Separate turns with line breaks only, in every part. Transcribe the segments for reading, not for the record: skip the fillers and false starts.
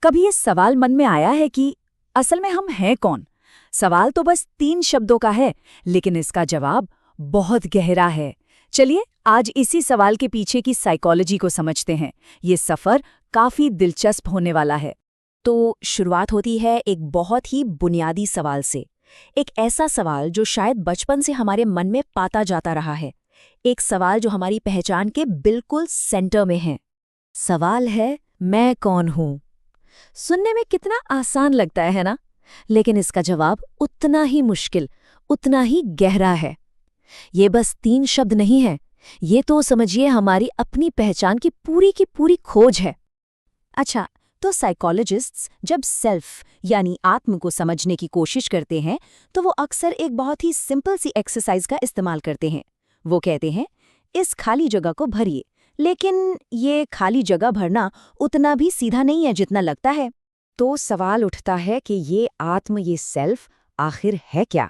कभी ये सवाल मन में आया है कि असल में हम हैं कौन? सवाल तो बस 3 शब्दों का है, लेकिन इसका जवाब बहुत गहरा है। चलिए आज इसी सवाल के पीछे की साइकोलॉजी को समझते हैं। ये सफर काफी दिलचस्प होने वाला है।
तो शुरुआत होती है एक बहुत ही बुनियादी सवाल से। एक ऐसा सवाल जो शायद बचपन से हमारे मन में पाता जाता रहा है। एक सवाल जो हमारी पहचान के बिल्कुल सेंटर में है। सवाल है, मैं कौन हूं? सुनने में कितना आसान लगता है ना? लेकिन इसका जवाब उतना ही मुश्किल, उतना ही गहरा है। ये बस 3 शब्द नहीं है, ये तो समझिए हमारी अपनी पहचान की पूरी खोज है। अच्छा, तो साइकोलॉजिस्ट्स जब सेल्फ यानी आत्म को समझने की कोशिश करते हैं तो वो अक्सर एक बहुत ही सिंपल सी एक्सरसाइज का इस्तेमाल करते हैं। वो कहते हैं, इस खाली जगह को भरिए। लेकिन ये खाली जगह भरना उतना भी सीधा नहीं है जितना लगता है। तो सवाल उठता है कि ये आत्म, ये सेल्फ आखिर है क्या?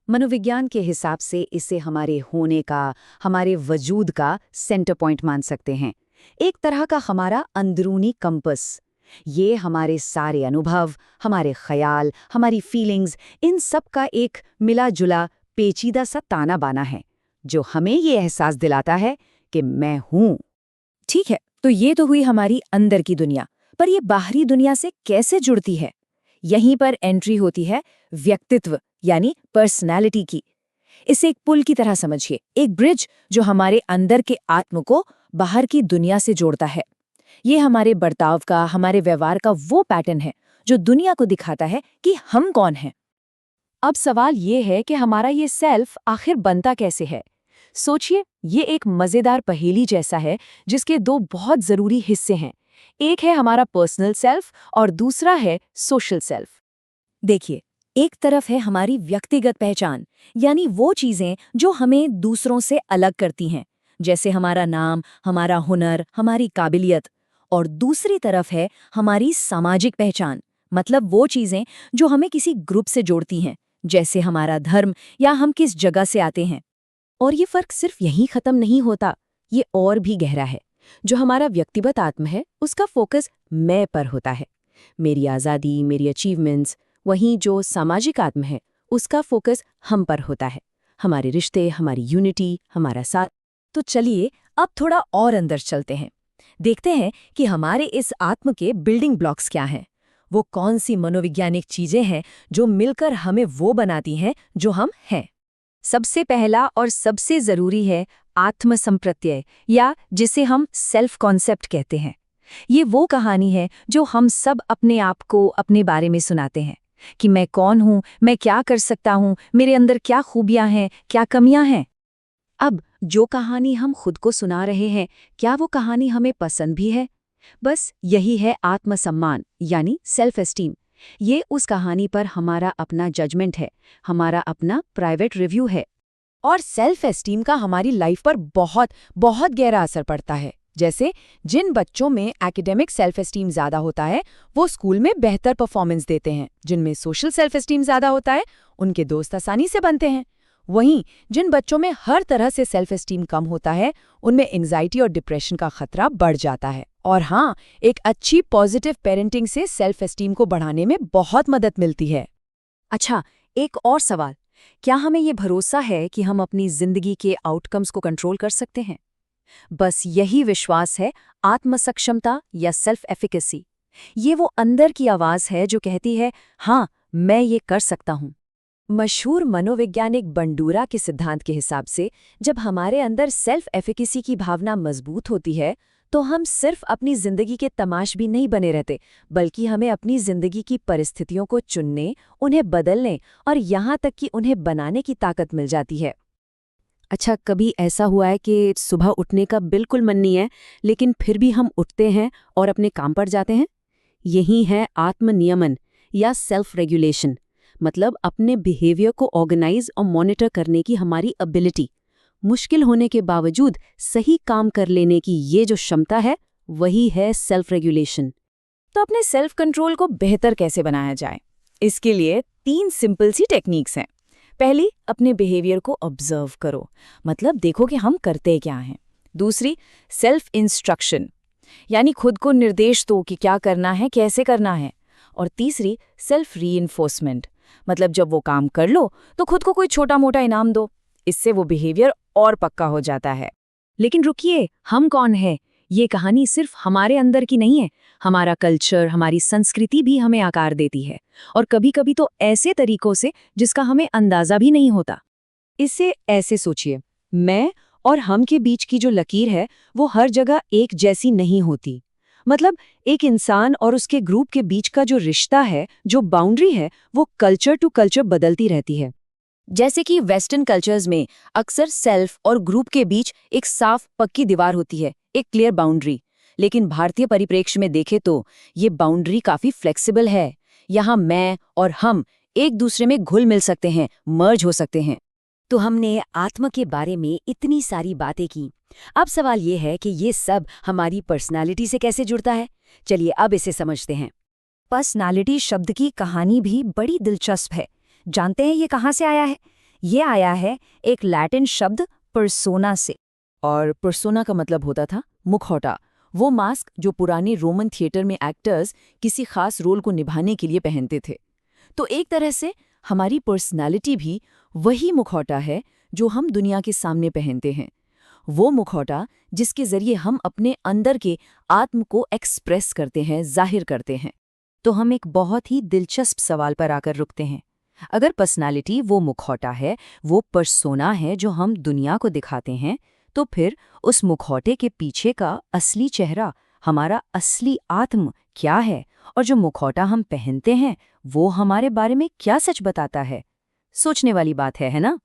मनोविज्ञान के हिसाब से इसे हमारे होने का, हमारे वजूद का सेंटर पॉइंट मान सकते हैं। एक तरह का हमारा अंदरूनी कंपस। ये हमारे सारे अनुभव, हमारे ख्याल, हमारी फीलिंग्स, इन सब का एक मिला जुला पेचीदा सा ताना बाना है जो हमें ये एहसास दिलाता है कि मैं हूं। ठीक है, तो ये तो हुई हमारी अंदर की दुनिया, पर ये बाहरी दुनिया से कैसे जुड़ती है? यहीं पर एंट्री होती है व्यक्तित्व यानी पर्सनैलिटी की। इसे एक पुल की तरह समझिए, एक ब्रिज जो हमारे अंदर के आत्म को बाहर की दुनिया से जोड़ता है। ये हमारे बर्ताव का, हमारे व्यवहार का वो पैटर्न है जो दुनिया को दिखाता है कि हम कौन हैं। अब सवाल ये है कि हमारा ये सेल्फ आखिर बनता कैसे है? सोचिए, ये एक मजेदार पहेली जैसा है जिसके 2 बहुत जरूरी हिस्से हैं। एक है हमारा पर्सनल सेल्फ और दूसरा है सोशल सेल्फ। देखिए, एक तरफ है हमारी व्यक्तिगत पहचान, यानी वो चीजें जो हमें दूसरों से अलग करती हैं, जैसे हमारा नाम, हमारा हुनर, हमारी काबिलियत। और दूसरी तरफ है हमारी सामाजिक पहचान, मतलब वो चीजें जो हमें किसी ग्रुप से जोड़ती हैं, जैसे हमारा धर्म या हम किस जगह से आते हैं। और ये फर्क सिर्फ यहीं खत्म नहीं होता, ये और भी गहरा है। जो हमारा व्यक्तिगत आत्म है उसका फोकस मैं पर होता है, मेरी आज़ादी, मेरी अचीवमेंट्स। वहीं जो सामाजिक आत्म है उसका फोकस हम पर होता है, हमारे रिश्ते, हमारी यूनिटी, हमारा साथ। तो चलिए अब थोड़ा और अंदर चलते हैं, देखते हैं कि हमारे इस आत्म के बिल्डिंग ब्लॉक्स क्या हैं। वो कौन सी मनोवैज्ञानिक चीजें हैं जो मिलकर हमें वो बनाती हैं जो हम हैं। सबसे पहला और सबसे जरूरी है आत्म संप्रत्यय, या जिसे हम सेल्फ कॉन्सेप्ट कहते हैं। ये वो कहानी है जो हम सब अपने आप को अपने बारे में सुनाते हैं कि मैं कौन हूं, मैं क्या कर सकता हूं, मेरे अंदर क्या खूबियां हैं, क्या कमियां हैं। अब जो कहानी हम खुद को सुना रहे हैं, क्या वो कहानी हमें पसंद भी है? बस यही है आत्मसम्मान यानी सेल्फ एस्टीम। ये उस कहानी पर हमारा अपना जजमेंट है, हमारा अपना प्राइवेट रिव्यू है। और सेल्फ एस्टीम का हमारी लाइफ पर बहुत बहुत गहरा असर पड़ता है। जैसे जिन बच्चों में एकेडमिक सेल्फ एस्टीम ज्यादा होता है वो स्कूल में बेहतर परफॉर्मेंस देते हैं, जिनमें सोशल सेल्फ एस्टीम ज्यादा होता है उनके दोस्त आसानी से बनते हैं। वहीं जिन बच्चों में हर तरह से सेल्फ एस्टीम कम होता है उनमें एंजाइटी और डिप्रेशन का खतरा बढ़ जाता है। और हाँ, एक अच्छी पॉजिटिव पेरेंटिंग से सेल्फ एस्टीम को बढ़ाने में बहुत मदद मिलती है। अच्छा, एक और सवाल, क्या हमें ये भरोसा है कि हम अपनी जिंदगी के आउटकम्स को कंट्रोल कर सकते हैं? बस यही विश्वास है आत्मसक्षमता या सेल्फ एफिकेसी। ये वो अंदर की आवाज है जो कहती है, हाँ मैं ये कर सकता हूँ। मशहूर मनोवैज्ञानिक बंडूरा के सिद्धांत के हिसाब से जब हमारे अंदर सेल्फ एफिकेसी की भावना मजबूत होती है तो हम सिर्फ अपनी जिंदगी के तमाशबीन नहीं बने रहते, बल्कि हमें अपनी जिंदगी की परिस्थितियों को चुनने, उन्हें बदलने और यहाँ तक कि उन्हें बनाने की ताकत मिल जाती है। अच्छा, कभी ऐसा हुआ है कि सुबह उठने का बिल्कुल मन नहीं है, लेकिन फिर भी हम उठते हैं और अपने काम पर जाते हैं? यही है आत्मनियमन या सेल्फ रेगुलेशन, मतलब अपने बिहेवियर को ऑर्गेनाइज और मॉनिटर करने की हमारी एबिलिटी। मुश्किल होने के बावजूद सही काम कर लेने की ये जो क्षमता है, वही है सेल्फ रेगुलेशन। तो अपने सेल्फ कंट्रोल को बेहतर कैसे बनाया जाए? इसके लिए 3 सिंपल सी टेक्निक्स हैं। पहली, अपने बिहेवियर को ऑब्जर्व करो, मतलब देखो कि हम करते क्या हैं। दूसरी, सेल्फ इंस्ट्रक्शन,
यानी खुद को निर्देश दो कि क्या करना है, कैसे करना है। और तीसरी, सेल्फ रीइंफोर्समेंट, मतलब जब वो काम कर लो तो खुद को कोई छोटा मोटा इनाम दो। इससे वो बिहेवियर और पक्का हो जाता है।
लेकिन रुकिए, हम कौन हैं? ये कहानी सिर्फ हमारे अंदर की नहीं है। हमारा कल्चर, हमारी संस्कृति भी हमें आकार देती है, और कभी-कभी तो ऐसे तरीकों से जिसका हमें अंदाजा भी नहीं होता।
इसे ऐसे सोचिए, मैं और हम के बीच की जो लकीर है वो हर जगह एक जैसी नहीं होती। मतलब एक इंसान और उसके ग्रुप के बीच का जो रिश्ता है, जो बाउंड्री है, वो कल्चर टू कल्चर बदलती रहती है।
जैसे कि वेस्टर्न कल्चर्स में अक्सर सेल्फ और ग्रुप के बीच एक साफ पक्की दीवार होती है, एक क्लियर बाउंड्री। लेकिन भारतीय परिप्रेक्ष्य में देखें तो ये बाउंड्री काफी फ्लेक्सिबल है। यहाँ मैं और हम एक दूसरे में घुल मिल सकते हैं, मर्ज हो सकते हैं। तो हमने आत्मा के बारे में इतनी सारी बातें की। अब सवाल ये है कि ये सब हमारी पर्सनालिटी से कैसे जुड़ता है। चलिए अब इसे समझते हैं।
पर्सनालिटी शब्द की कहानी भी बड़ी दिलचस्प है। जानते हैं ये कहाँ से आया है? ये आया है एक लैटिन शब्द पर्सोना से। और पर्सोना का मतलब होता था मुखौटा, वो मास्क जो पुराने रोमन थिएटर में एक्टर्स किसी खास रोल को निभाने के लिए पहनते थे। तो एक तरह से हमारी पर्सनालिटी भी वही मुखौटा है जो हम दुनिया के सामने पहनते हैं। वो मुखौटा जिसके जरिए हम अपने अंदर के आत्म को एक्सप्रेस करते हैं, जाहिर करते हैं।
तो हम एक बहुत ही दिलचस्प सवाल पर आकर रुकते हैं। अगर पर्सनालिटी वो मुखौटा है, वो पर्सोना है जो हम दुनिया को दिखाते हैं, तो फिर उस मुखौटे के पीछे का असली चेहरा, हमारा असली आत्म क्या है? और जो मुखौटा हम पहनते हैं वो हमारे बारे में क्या सच बताता है? सोचने वाली बात है ना?